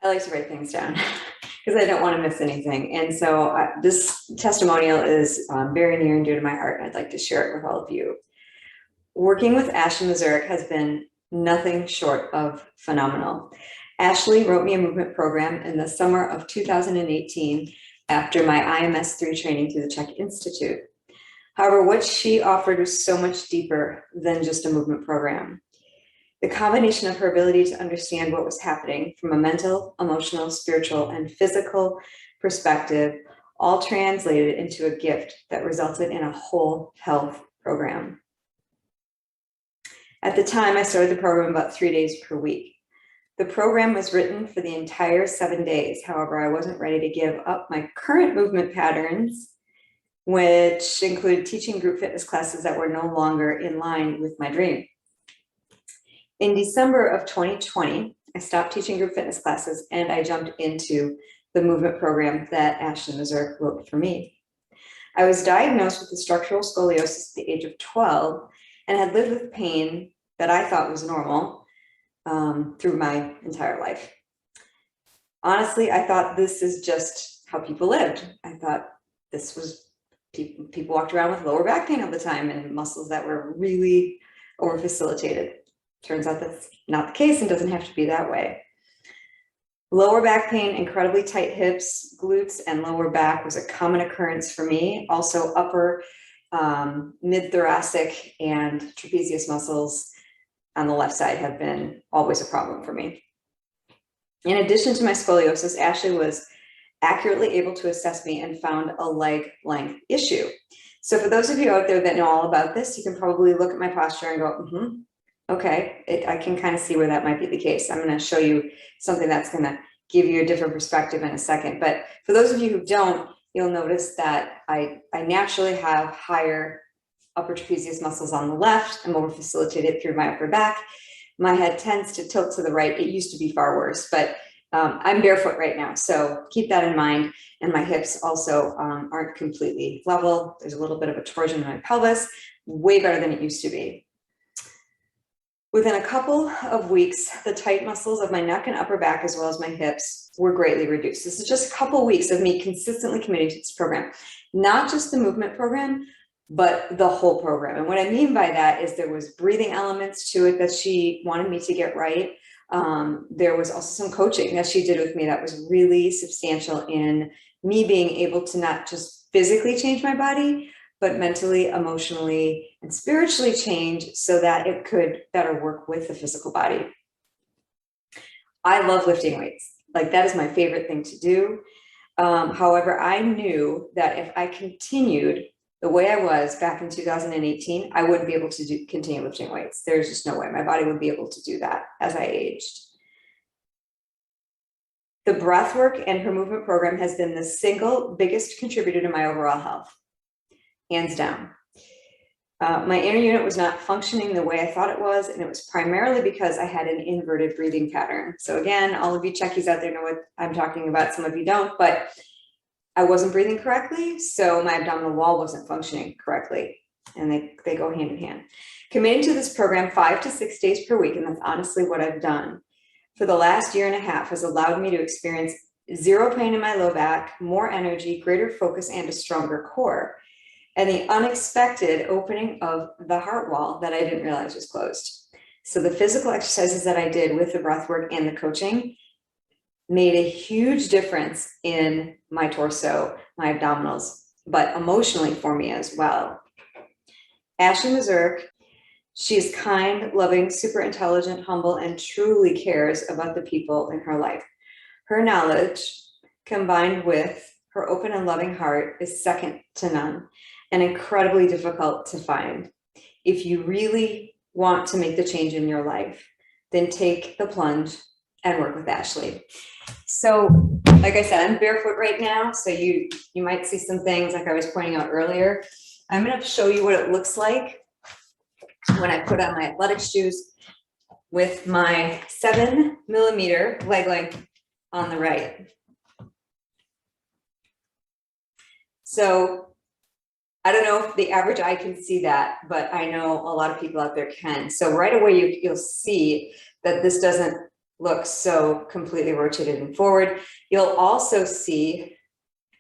I like to write things down because I don't want to miss anything. And so this testimonial is very near and dear to my heart, and I'd like to share it with all of you. Working with Ashley Mazurek has been nothing short of phenomenal. Ashley wrote me a movement program in the summer of 2018 after my IMS 3 training through the Czech Institute. However, what she offered was so much deeper than just a movement program. The combination of her ability to understand what was happening from a mental, emotional, spiritual, and physical perspective all translated into a gift that resulted in a whole health program. At the time, I started the program about 3 days per week. The program was written for the entire 7 days. However, I wasn't ready to give up my current movement patterns, which included teaching group fitness classes that were no longer in line with my dream. In December of 2020, I stopped teaching group fitness classes and I jumped into the movement program that Ashley Mazurek wrote for me. I was diagnosed with structural scoliosis at the age of 12 and had lived with pain that I thought was normal through my entire life. Honestly, I thought this is just how people lived. I thought this was people walked around with lower back pain all the time and muscles that were really over facilitated. Turns out that's not the case and doesn't have to be that way. Lower back pain, incredibly tight hips, glutes, and lower back was a common occurrence for me. Also upper, mid-thoracic, and trapezius muscles on the left side have been always a problem for me. In addition to my scoliosis, Ashley was accurately able to assess me and found a leg length issue. So for those of you out there that know all about this, you can probably look at my posture and go, okay, I can kind of see where that might be the case. I'm going to show you something that's going to give you a different perspective in a second. But for those of you who don't, you'll notice that I naturally have higher upper trapezius muscles on the left. I'm over facilitated through my upper back. My head tends to tilt to the right. It used to be far worse, but I'm barefoot right now. So keep that in mind. And my hips also aren't completely level. There's a little bit of a torsion in my pelvis, way better than it used to be. Within a couple of weeks, the tight muscles of my neck and upper back, as well as my hips, were greatly reduced. This is just a couple of weeks of me consistently committing to this program, not just the movement program, but the whole program. And what I mean by that is there was breathing elements to it that she wanted me to get right. There was also some coaching that she did with me that was really substantial in me being able to not just physically change my body, but mentally, emotionally, and spiritually change so that it could better work with the physical body. I love lifting weights. Like, that is my favorite thing to do. However, I knew that if I continued the way I was back in 2018, I wouldn't be able to continue lifting weights. There's just no way my body would be able to do that as I aged. The breath work and her movement program has been the single biggest contributor to my overall health, hands down. My inner unit was not functioning the way I thought it was, and it was primarily because I had an inverted breathing pattern. So again, all of you Chekies out there know what I'm talking about. Some of you don't, but I wasn't breathing correctly, so my abdominal wall wasn't functioning correctly, and they go hand in hand. Committing to this program 5 to 6 days per week, and that's honestly what I've done for the last year and a half, has allowed me to experience zero pain in my low back, more energy, greater focus, and a stronger core, and the unexpected opening of the heart wall that I didn't realize was closed. So the physical exercises that I did with the breath work and the coaching made a huge difference in my torso, my abdominals, but emotionally for me as well. Ashley Mazurek, she is kind, loving, super intelligent, humble, and truly cares about the people in her life. Her knowledge, combined with her open and loving heart, is second to none and incredibly difficult to find. If you really want to make the change in your life, then take the plunge and work with Ashley. So, like I said, I'm barefoot right now, so you might see some things like I was pointing out earlier. I'm going to show you what it looks like when I put on my athletic shoes with my 7mm leg length on the right. So I don't know if the average eye can see that, but I know a lot of people out there can. So right away, you'll see that this doesn't look so completely rotated and forward. You'll also see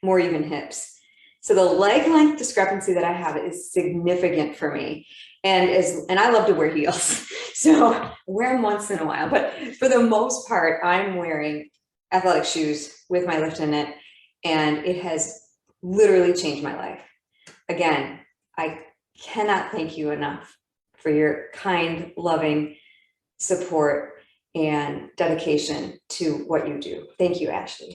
more even hips. So the leg length discrepancy that I have is significant for me. And I love to wear heels. So I wear them once in a while, but for the most part, I'm wearing athletic shoes with my lift in it. And it has literally changed my life. Again, I cannot thank you enough for your kind, loving support and dedication to what you do. Thank you, Ashley.